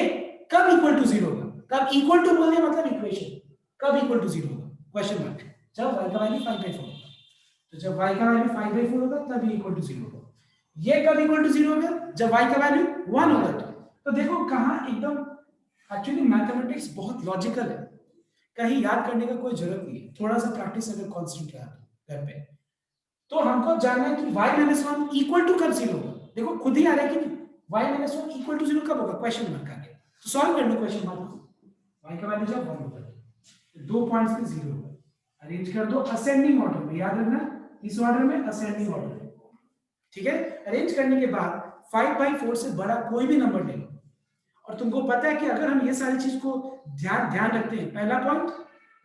[SPEAKER 1] कब इक्वल टू जीरो होगा। कब इक्वल टू बोलने मतलब इक्वेशन कब इक्वल टू जीरो होगा, क्वेश्चन मार्क, जब y का वैल्यू 5/4 होगा। तो जब y का वैल्यू 5/4 होगा तब ये इक्वल टू जीरो होगा। ये कब इक्वल टू जीरो होगा, जब y का वैल्यू 1 होगा। तो देखो कहाँ एकदम एक्चुअली मैथमेटिक्स बहुत लॉजिकल है, कहीं याद करने का कोई जरूरत नहीं है, थोड़ा सा प्रैक्टिस अगर कांस्टेंट रहा घर पे। तो हमको जानना है कि y-1 इक्वल टू कब जीरो होगा। देखो खुद ही आ रहा है कि y-1 इक्वल टू जीरो कब होगा, क्वेश्चन मार्क आगे। तो सॉल्व कर लो क्वेश्चन मार्क को। y का वैल्यू जब 1 होगा तो 2 पॉइंट्स पे 0 होगा। अरेंज कर दो असेंडिंग ऑर्डर में, याद रखना इस ऑर्डर में असेंडिंग ऑर्डर में, ठीक है। अरेंज करने के बाद 5/4 से बड़ा कोई भी नंबर ले लो। और तुमको पता है कि अगर हम ये सारी चीज को ध्यान रखते हैं, पहला पॉइंट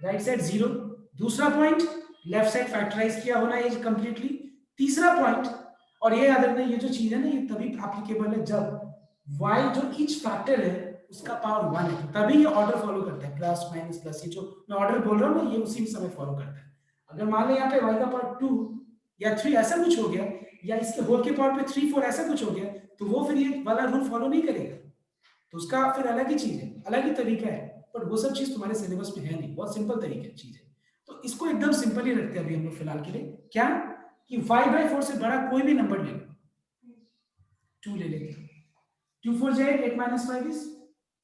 [SPEAKER 1] राइट साइड 0, दूसरा पॉइंट लेफ्ट साइड फैक्टराइज किया होना ये कंप्लीटली, तीसरा पॉइंट, और ये याद रखना ये जो चीज है ना ये तभी एप्लीकेबल है जब y जो ईच फैक्टर है उसका पावर 1 है, तभी ये ऑर्डर फॉलो करता है, प्लस माइनस प्लस, ये जो मैं ऑर्डर बोल रहा हूँ ना ये उसी समय फॉलो करता है। अगर मान लो यहाँ पे y का पावर 2 या 3 ऐसा कुछ हो गया, या इसके होल के पावर पे 3 4 ऐसा कुछ हो गया, तो वो फिर ये वाला रूल फॉलो नहीं करेगा, तो उसका फिर अलग ही चीज है, अलग ही तरीका है। बट वो सब चीज तुम्हारे सिलेबस में है नहीं, बहुत सिंपल तरीके की चीज है। तो इसको एकदम सिंपल ही रखते हैं अभी हम लोग फिलहाल के लिए, क्या कि 5/4 से बड़ा कोई भी नंबर ले लो, 2 ले लेंगे, 2 4 जाए 8 - 5 इज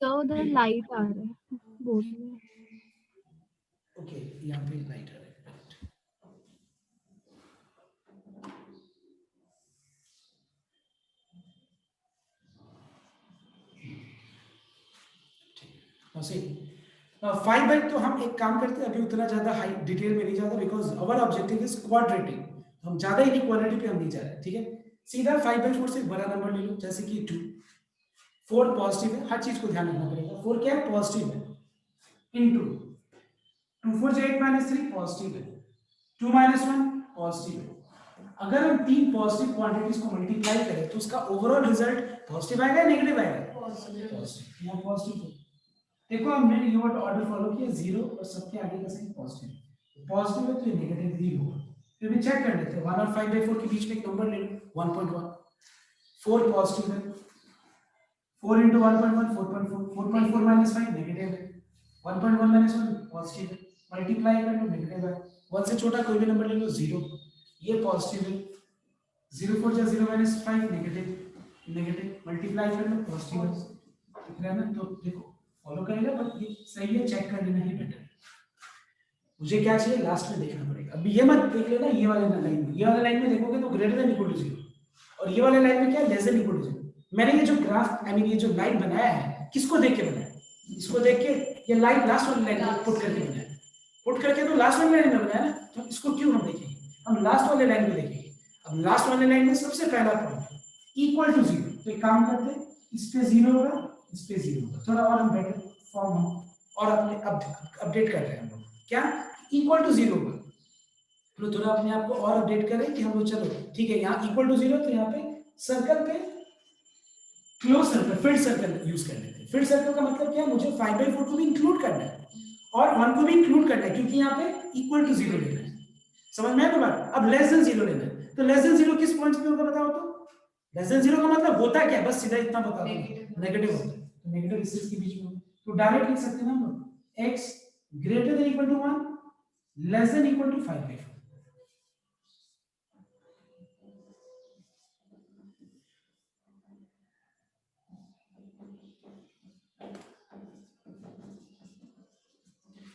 [SPEAKER 3] तो उधर लाइट आ रहा है बोर्ड में।
[SPEAKER 1] ओके, यहाँ पे लाइट आ रहा है। now 5/, तो हम एक काम करते हैं अभी उतना ज्यादा हाई डिटेल में नहीं जाता, because our objective is quadratic, हम ज्यादा इनइक्वालिटी पे हम नहीं जा रहे, ठीक है। सीधा 5/4 से बड़ा नंबर ले लो, जैसे कि 2, 4 पॉजिटिव है, हर चीज को ध्यान रखना पड़ेगा, 4 क्या है पॉजिटिव है, इनटू 2 4 से 8 - 3 पॉजिटिव है, 2 - 1 पॉजिटिव है। अगर हम तीन पॉजिटिव क्वांटिटीज को मल्टीप्लाई करें तो उसका ओवरऑल रिजल्ट पॉजिटिव आएगा नेगेटिव आएगा, पॉजिटिव। यहाँ पॉजिटिव देखो हमने ये वर्ड ऑर्डर फॉलो किया, 0 और सबके आगे का साइन पॉजिटिव, पॉजिटिव है तो ये नेगेटिव ही होगा। फिर भी चेक कर लेते हैं, 1 और 5/4 के बीच में एक नंबर ले लो, 1.1, 4 पॉजिटिव है, 4 into 1.1 4.4, 4.4 - 5 नेगेटिव है, 1.1 - 1 पॉजिटिव है, मल्टीप्लाई कर लो नेगेटिव है, 1 से छोटा कोई भी नंबर ले लो, 0 ये पॉजिटिव है, 0 4 0 - 5 नेगेटिव, मल्टीप्लाई कर लो पॉजिटिव है, दिख रहा है ना। तो देखो फॉलो करेगा, बट ये सही है, चेक कर लेना ही बेटर। मुझे क्या चाहिए लास्ट में देखना पड़ेगा, अभी ये मत देख लेना, ये वाले लाइन में, ये वाले लाइन में देखोगे तो ग्रेटर देन इक्वल टू 0, और ये वाले लाइन में क्या लेस देन इक्वल टू 0। मैंने ये जो ग्राफ आई मीन ये जो लाइन बनाया है किसको देख के बनाया, इसको देख के, ये लाइन लास्ट वाली लाइन को पुट करके बनाया, पुट करके तो लास्ट वाली लाइन में बनाया ना, तो इसको क्यों हम देखेंगे, हम लास्ट वाले लाइन को देखेंगे। अब लास्ट वाले लाइन में सबसे पहला पॉइंट इक्वल टू 0, तो एक काम करते हैं इस पे 0 होगा, इस पे 0 होगा, थोड़ा और हम बेटर फॉर्म हम और अपने अपडेट कर रहे हैं हम लोग, क्या इक्वल टू 0 होगा, तो थोड़ा अपने आप को और अपडेट करें कि हम लोग चलो ठीक है यहाँ इक्वल टू 0, तो यहाँ पे सर्कल पे close circle field circle use कर लेते हैं। फिल्ड सर्कल का मतलब क्या है, मुझे 5/4 को भी इंक्लूड करना है और 1 को भी इंक्लूड करना है, क्योंकि यहाँ पे इक्वल टू 0 लेना है, समझ में आया तो बात। अब लेस देन 0 लेना है, तो लेस देन 0 किस पॉइंट पे होगा बताओ तो, लेस देन 0 का मतलब होता क्या है, बस सीधा इतना बता दो, नेगेटिव होता है, तो नेगेटिव इसके बीच में, तो डायरेक्ट लिख सकते हैं ना हम लोग x greater than equal to 1 less than equal to 5/4।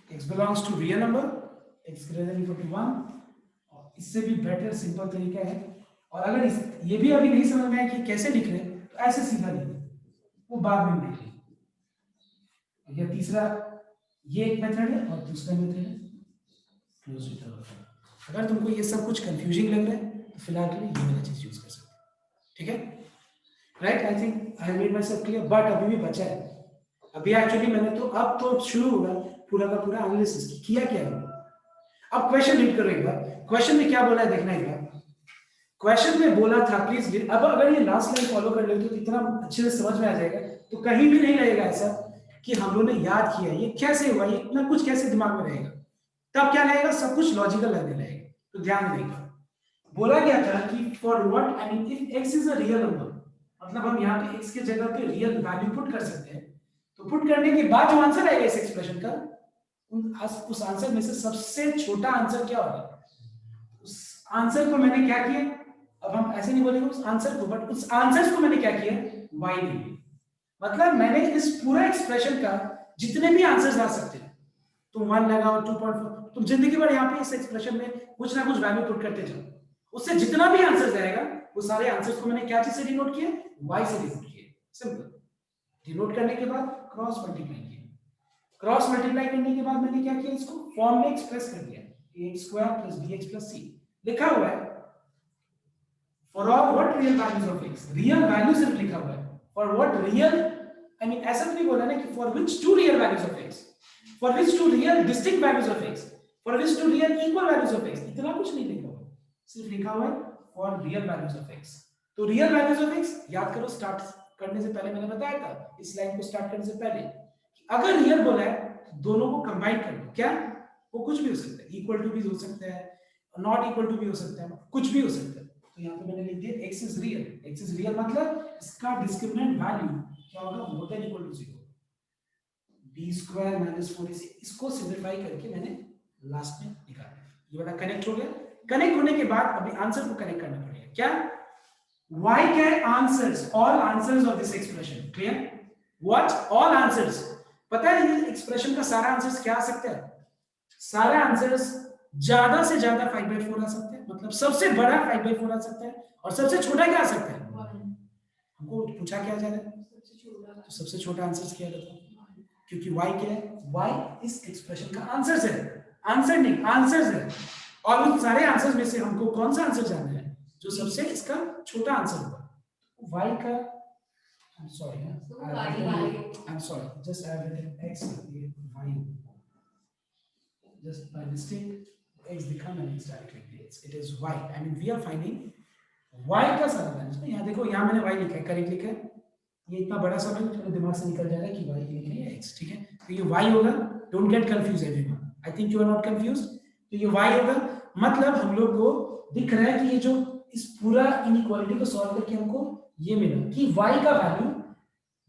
[SPEAKER 1] x belongs to real number, x greater than equal to 1, और इससे भी बेटर सिंपल तरीका है। और अगर ये भी अभी नहीं समझ में आया कि कैसे लिख रहे हैं तो ऐसे सीधा लिख, वो बाद में देख लेंगे। या तीसरा ये एक मेथड है और दूसरा मेथड है क्लोज इंटरवल। अगर तुमको ये सब कुछ कंफ्यूजिंग लग रहा है तो फिलहाल के लिए ये वाला चीज यूज कर सकते हो, ठीक है right. I think I have made my self clear, but अभी भी बचा है। अभी एक्चुअली मैंने तो अब तो शुरू होगा पूरा का पूरा एनालिसिस किया क्या है। अब क्वेश्चन रीड करो एक बार, क्वेश्चन में क्या बोला है देखना एक बार। क्वेश्चन में बोला था प्लीज, अब अगर ये लास्ट लाइन फॉलो कर लेते तो इतना अच्छे से समझ में आ जाएगा, तो कहीं भी नहीं लगेगा ऐसा कि हम लोगों ने याद किया, ये कैसे हुआ, ये इतना कुछ कैसे दिमाग में रहेगा। तब क्या लगेगा, सब कुछ लॉजिकल लगने लगेगा। तो ध्यान देगा, बोला गया था कि for what I mean if x is a real number, मतलब हम यहाँ पे x की जगह पे रियल वैल्यू पुट कर सकते हैं, तो पुट करने के बाद जो आंसर आएगा इस एक्सप्रेशन का, उस आंसर में से सबसे छोटा आंसर क्या होगा, उस आंसर को मैंने क्या किया, अब हम ऐसे नहीं बोलेंगे उस आंसर को, बट उस आंसर को मैंने क्या किया, y दिया। मतलब मैंने इस पूरा एक्सप्रेशन का जितने भी आंसर्स आ सकते हैं, तुम 1 लगाओ 2.4, तुम जिंदगी भर यहाँ पे इस एक्सप्रेशन में कुछ ना कुछ वैल्यू पुट करते जाओ, उससे जितना भी आंसर आएगा वो सारे आंसर्स को मैंने क्या चीज से डिनोट किया, y से डिनोट किया। सिंपल। डिनोट करने के बाद क्रॉस मल्टीप्लाई किया, क्रॉस मल्टीप्लाई करने के बाद मैंने क्या किया, इसको फॉर्म में एक्सप्रेस कर दिया, ax² + bx + c लिखा हुआ है। For all what real values of x, real value सिर्फ लिखा हुआ है। For what real, I mean ऐसा नहीं बोला ना कि for which two real values of x, for which two real distinct values of x, for which two real equal values of x, इतना कुछ नहीं लिखा हुआ, सिर्फ लिखा हुआ है for real values of x। तो रियल वैल्यूज ऑफ x याद करो, स्टार्ट करने से पहले मैंने बताया था, इस लाइन को स्टार्ट करने से पहले, कि अगर रियल बोला है तो दोनों को कंबाइन कर लो। क्या, वो कुछ भी हो सकता है, इक्वल टू भी हो सकता है, नॉट इक्वल टू भी हो सकता है, कुछ भी हो सकता है। तो यहाँ पे मैंने लिख दिया x is real, x is real मतलब इसका डिस्क्रिमिनेंट वैल्यू क्या होगा, मोर than equal to 0, b² - 4ac, इसको सिंपलीफाई करके मैंने लास्ट में निकाला। ये वाला कनेक्ट हो गया। कनेक्ट होने के बाद अभी आंसर को कनेक्ट करना पड़ेगा। क्या, y क्या है, answers, all answers of this expression. Clear, what, all answers. पता है ये एक्सप्रेशन का सारा आंसर्स क्या आ सकता है, सारा आंसर्स ज्यादा से ज्यादा 5/4 आ सकते हैं, मतलब सबसे बड़ा 5/4 आ सकता है, और सबसे छोटा क्या आ सकता है, हमको पूछा क्या जा रहा है, तो सबसे छोटा आंसर क्या रहता है, क्योंकि y क्या है, y इस एक्सप्रेशन का आंसर्स है, आंसर नहीं आंसर्स है, और उन सारे आंसर्स में से हमको कौन सा आंसर जानना है, जो सबसे इसका छोटा आंसर होगा। y का, I'm sorry, I'm sorry, just I have written x, y, just by mistake x become an x directly, it is y, I mean we are finding y का सारा वैल्यू। यहाँ देखो, यहाँ मैंने y लिखा है, करेक्ट लिखा है, ये इतना बड़ा सा वैल्यू तुम्हारे दिमाग से निकल जाएगा कि y लिखा है या x, ठीक है, तो ये y होगा। Don't get confuse everyone, I think you are not confused. तो ये y होगा, मतलब हम लोग को दिख रहा है कि ये जो इस पूरा इनइक्वालिटी को सॉल्व करके हमको ये मिला कि y का value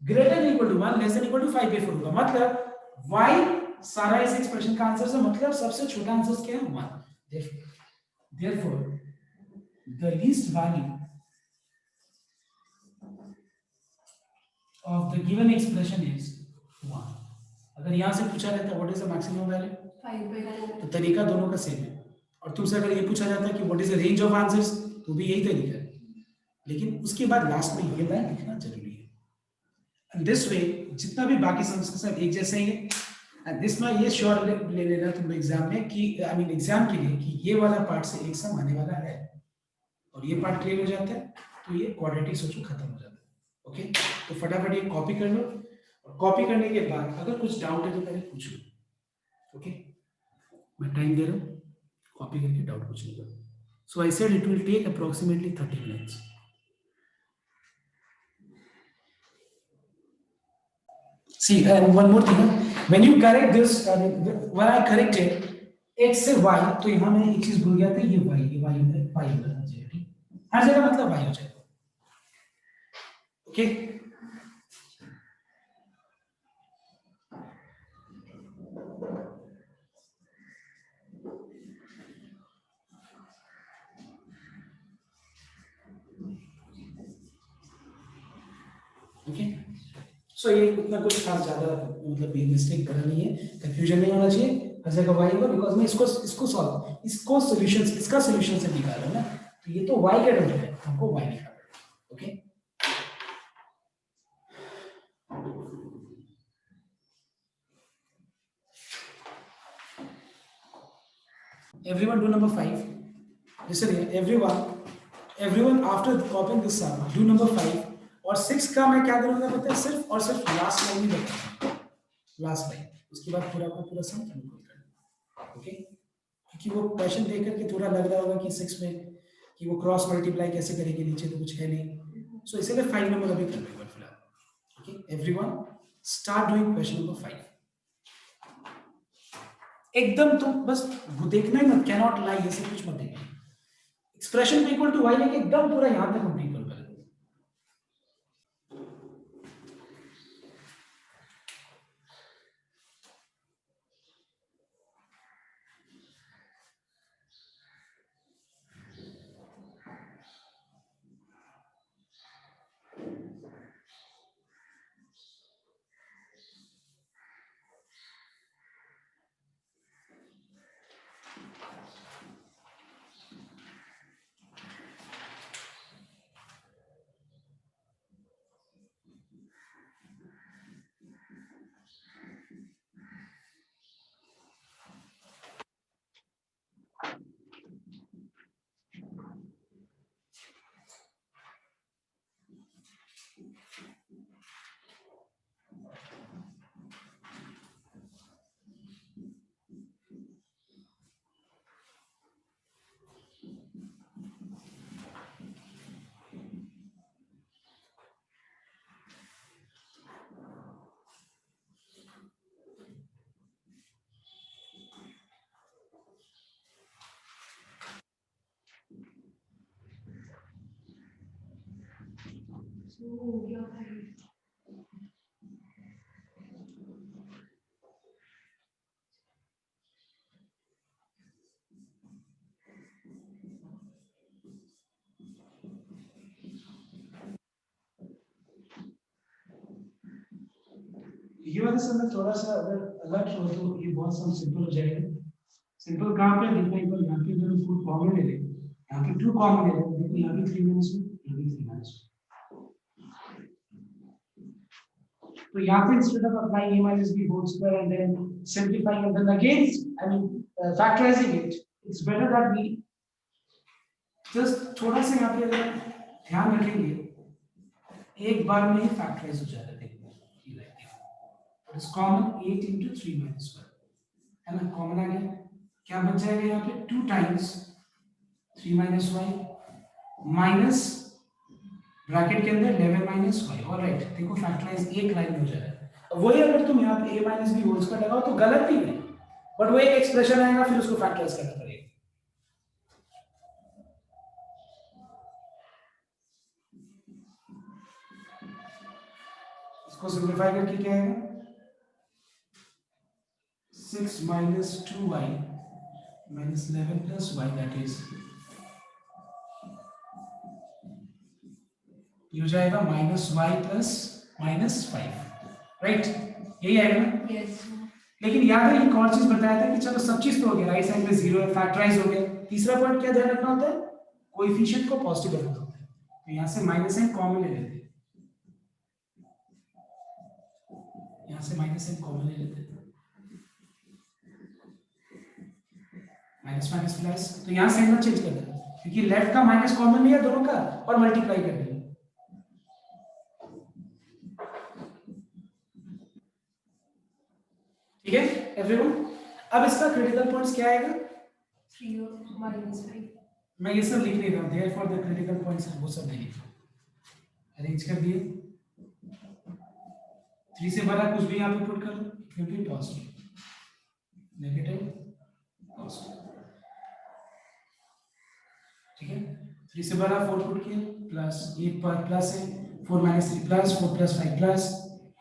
[SPEAKER 1] greater than equal to 1 less than equal to 5/4 होगा, मतलब y सारा इस एक्सप्रेशन का आंसर है, मतलब सबसे छोटा आंसर क्या है, 1। therefore the least value of the given expression is 1। अगर यहाँ से पूछा रहता what is the maximum value,
[SPEAKER 4] 5/4,
[SPEAKER 1] तो तरीका दोनों का सेम है, और तुमसे अगर ये पूछा जाता है कि what is the range of answers, तो भी यही तरीका है, लेकिन उसके बाद लास्ट में ये लाइन लिखना जरूरी है। एंड दिस वे जितना भी बाकी सम्स के सब एक जैसे ही है, एंड दिस में ये श्योर ले लेना तुम एग्जाम में कि आई मीन एग्जाम के लिए कि ये वाला पार्ट से एक सम आने वाला है, और ये पार्ट क्लियर हो जाता है तो ये क्वाड्रेटिक सोचो खत्म हो जाता है। ओके, तो फटाफट ये कॉपी कर लो, और कॉपी करने के बाद अगर कुछ डाउट है तो पहले पूछ लो। ओके, मैं टाइम दे रहा हूँ कॉपी करके डाउट पूछने का। So I said it will take approximately 30 minutes. See, and one more thing, when you correct this, when I corrected x से y, तो यहाँ मैंने एक चीज भूल गया था, ये y हो जाएगा, ठीक, हर जगह मतलब y हो जाएगा। ओके, ओके, सो ये उतना कुछ खास ज्यादा मतलब ये मिस्टेक बना नहीं है, कंफ्यूजन नहीं होना चाहिए, हर जगह y होगा, बिकॉज मैं इसको सॉल्यूशंस, इसका सॉल्यूशन से निकाल रहा हूं ना, तो ये तो y का टर्म है, हमको y निकालना है। Okay, everyone do number 5, listen here, everyone after copying this sum do number 5, और 6 का मैं क्या करूंगा पता है, सिर्फ और सिर्फ लास्ट लाइन ही बताऊंगा, लास्ट लाइन, उसके बाद पूरा का पूरा सम कंक्लूड करना। ओके, क्योंकि वो क्वेश्चन देख करके थोड़ा लग रहा होगा कि 6 में कि वो क्रॉस मल्टीप्लाई कैसे करेंगे, नीचे तो कुछ है नहीं, सो इसीलिए 5 नंबर अभी कर लेंगे फिलहाल। Okay, everyone start doing question number 5। एकदम तुम बस वो देखना ही मत, कैनॉट लाई ये सब कुछ मत देखना, एक्सप्रेशन को इक्वल टू वाई लेके एकदम पूरा यहां तक कंप्लीट कर पहले।
[SPEAKER 4] हो गया भाई।
[SPEAKER 1] ये वाले समय थोड़ा सा अगर अलर्ट हो तो ये बहुत सम सिंपल हो जाएगा। सिंपल कहाँ पे देखना एक बार, यहाँ पे जो फुल कॉमन ले लें, यहाँ पे 2 कॉमन ले लें, देखो यहाँ पे 3 माइनस 1, यहाँ पे 3 माइनस 1, तो यहाँ पे instead of applying a minus b whole square and then simplifying and then again factorizing it, it's better that we just थोड़ा सा यहाँ पे अगर ध्यान रखेंगे एक बार में ही फैक्टराइज हो जाता है। देखो ये like it is common 8 into 3 minus 1 है ना, कॉमन आ गया, क्या बच जाएगा यहाँ पे 2 times 3 minus y minus bracket के अंदर 11 minus y। ऑलराइट, देखो फैक्टराइज एक लाइन में हो जा रहा है। अब वही अगर तुम यहाँ पे a minus b whole square लगाओ तो गलत नहीं है, बट वो एक एक्सप्रेशन आएगा फिर उसको फैक्टराइज करना पड़ेगा। इसको सिंपलीफाई करके क्या आएगा 6 minus 2y minus 11 plus y, that is ये हो जाएगा minus y plus minus 5, right, यही आएगा ना।
[SPEAKER 4] यस
[SPEAKER 1] लेकिन याद है एक और चीज बताया था कि चलो सब चीज तो हो गया, राइट साइड में 0 है, फैक्टराइज हो गया, तीसरा पॉइंट क्या ध्यान रखना होता है, कोएफिशिएंट को पॉजिटिव रखना होता है। तो यहां से माइनस साइन कॉमन ले लेते हैं, यहां से माइनस साइन कॉमन ले लेते हैं, माइनस माइनस प्लस, तो यहां साइन मत चेंज कर देना क्योंकि लेफ्ट का माइनस कॉमन लिया दोनों का और मल्टीप्लाई कर दिया। ठीक है एवरीवन, अब इसका क्रिटिकल पॉइंट्स क्या आएगा
[SPEAKER 4] 3 और minus 5।
[SPEAKER 1] मैं ये सब लिख नहीं रहा हूं, देयरफॉर द क्रिटिकल पॉइंट्स वो सब नहीं लिख अरेंज कर दिए, 3 से बड़ा कुछ भी यहां पे पुट कर लो, फिर भी पॉजिटिव नेगेटिव पॉजिटिव, ठीक है। 3 से बड़ा 4 पुट किया प्लस 8 पर प्लस है 4 minus 3 plus 4 plus 5 plus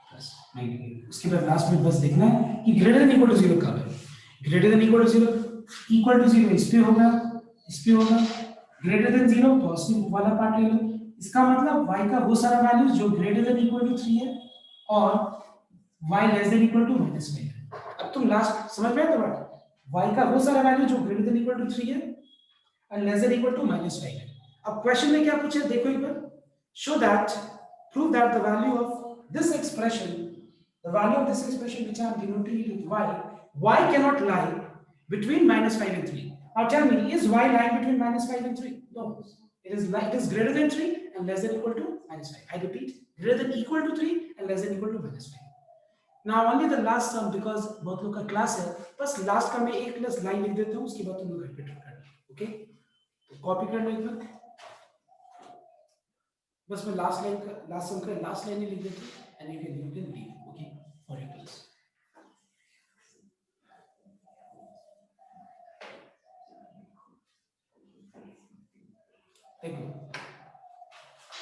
[SPEAKER 1] plus negative. उसके बाद लास्ट में बस देखना है कि ग्रेटर देन इक्वल टू 0 कब है, greater than equal to 0, equal to 0 इस पे होगा, इस पे होगा, ग्रेटर देन 0 पॉजिटिव वाला पार्ट ले लो, इसका मतलब y का वो सारा वैल्यू जो ग्रेटर देन इक्वल टू 3 है और y less than equal to -5 है। अब तुम लास्ट समझ में आया तो बात, y का वो सारा वैल्यू जो ग्रेटर देन इक्वल टू 3 है और लेस देन इक्वल टू -5 है। अब क्वेश्चन में क्या पूछा है देखो एक बार, show that prove that the value of this expression, the value of this expression which I am denoting it with y cannot lie between -5 and 3. Now tell me, is y lying between -5 and 3? No, it is greater than 3 and less than equal to -5. I repeat, greater than equal to 3 and less than equal to -5. Now only the last sum, because बहुत लोग का class है, बस last का मैं एक plus line लिख देता हूँ, उसके बाद तुम लोग रिपीट करना, ओके। तो कॉपी कर लो एक बार, बस मैं लास्ट लाइन का लास्ट सम का लास्ट लाइन ही लिख देता हूँ and you can leave, okay, for your class.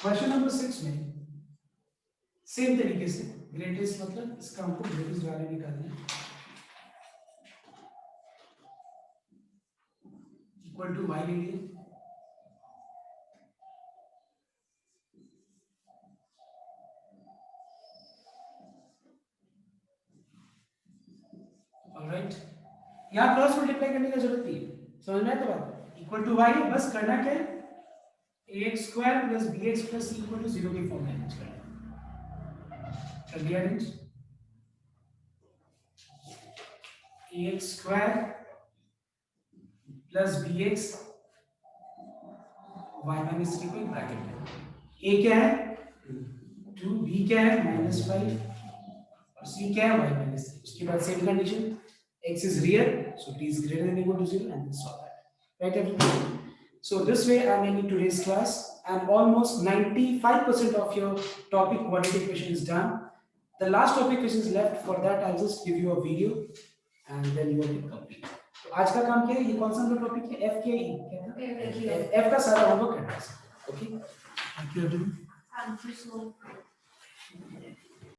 [SPEAKER 1] Question number 6 में सेम तरीके से ग्रेटेस्ट मतलब इसका हमको ग्रेटेस्ट वैल्यू निकालना है इक्वल टू y ले लिए ऑलराइट यहाँ क्रॉस मल्टीप्लाई करने की जरूरत नहीं है समझ में आया तो बात इक्वल टू y बस करना क्या है ax square plus bx plus c equal to 0 की फॉर्म में अरेंज करना कर दिया arrange ax square plus bx y minus 3 को ब्रैकेट में a क्या है 2 b क्या है -5 और c क्या है y minus 3 उसके बाद same condition x is real so t is greater than or equal to 0 and then solve that right everybody. So this way I'm ending today's class and almost 95% of your topic quantitative question is done. The last topic question is left. For that I'll just give you a video and then you will complete. तो आज का काम क्या है ये कौन सा हमारा टॉपिक है F के E क्या था F का सारा होमवर्क करना है okay thank you everyone
[SPEAKER 4] Thank you so much.